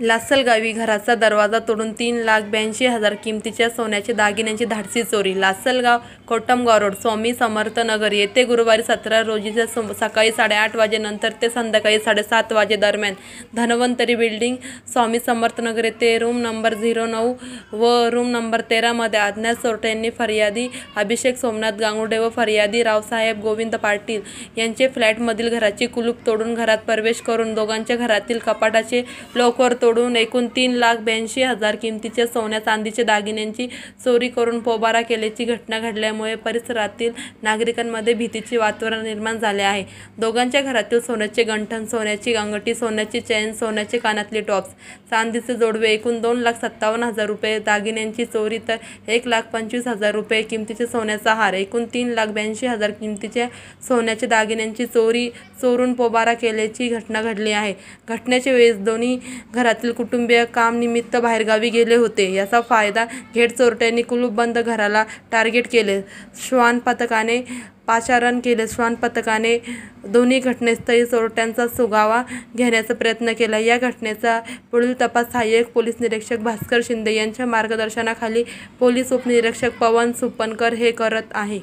लासलगावी घराचा दरवाजा तोडून 3,82,000 किमतीच्या सोन्याच्या दागिन्यांची धाडसी चोरी. लासलगाव कोटमगाव रोड, स्वामी समर्थ नगर येथे गुरुवारी 17 रोजीच्या सकाळी 8:30 वाजेनंतर ते संध्याकाळी 7:30 वाजेदरम्यान धन्वंतरी बिल्डिंग, स्वामी समर्थ नगर येथे रूम नंबर 09 व रूम नंबर 13 मध्ये अज्ञात चोरट्यांनी फर्यादी अभिषेक सोमनाथ गांगुर्डे व फर्यादी रावसाहेब गोविंद पाटील यांचे फ्लॅटमधील घराची कुलूप तोडून घरात प्रवेश करून दोघांच्या घरातील कपाटाचे लॉकर तोडून एकूण 3,82,000 किमतीच्या सोन्या चांदीच्या दागिन्यांची चोरी करून पोबारा केल्याची घटना घडल्यामुळे परिसरातील नागरिकांमध्ये भीतीचे वातावरण निर्माण झाले आहे. दोघांच्या घरातील सोन्याचे गंठण, सोन्याची अंगठी, सोन्याची चेन, सोन्याचे कानातले टॉप्स, चांदीचे जोडवे एकूण 2,57,000 रुपये, दागिन्यांची चोरी तर 1,25,000 रुपये किमतीचे सोन्याचा हार, एकूण 3,82,000 किमतीच्या सोन्याच्या दागिन्यांची चोरून पोबारा केल्याची घटना घडली आहे. घटनेच्या वेळेस दोन्ही घरातील कुटुंबीय कामनिमित्त बाहेरगावी गेले होते. याचा फायदा घेत चोरट्यांनी कुलूपबंद घराला टार्गेट केले. श्वान पथकाने पाचारण केले. श्वान पथकाने दोन्ही घटनास्थळी चोरट्यांचा सुगावा घेण्याचा प्रयत्न केला. या घटनेचा पुढील तपास सहाय्यक पोलीस निरीक्षक भास्कर शिंदे यांच्या मार्गदर्शनाखाली पोलीस उपनिरीक्षक पवन सुपनकर हे करत आहे.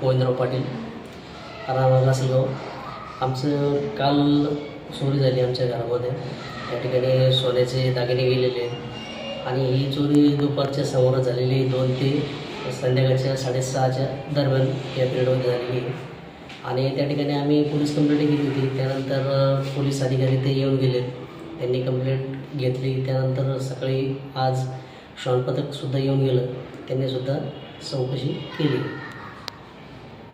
गोविंदराव पाटील, राहणार लासलगाव. आमचं काल चोरी झाली आमच्या घरामध्ये. त्या ठिकाणी सोन्याचे दागिने गेलेले आणि ही चोरी दुपारच्या समोर झालेली 2 ते संध्याकाळच्या 6:30च्या दरम्यान या पिरियडमध्ये झालेली. आणि त्या ठिकाणी आम्ही पोलीस कंप्लेंट घेतली होती. त्यानंतर पोलीस अधिकारी ते येऊन गेले, त्यांनी कंप्लेंट घेतली. त्यानंतर सकाळी आज श्वान पथकसुद्धा येऊन गेलं, त्यांनीसुद्धा चौकशी केली.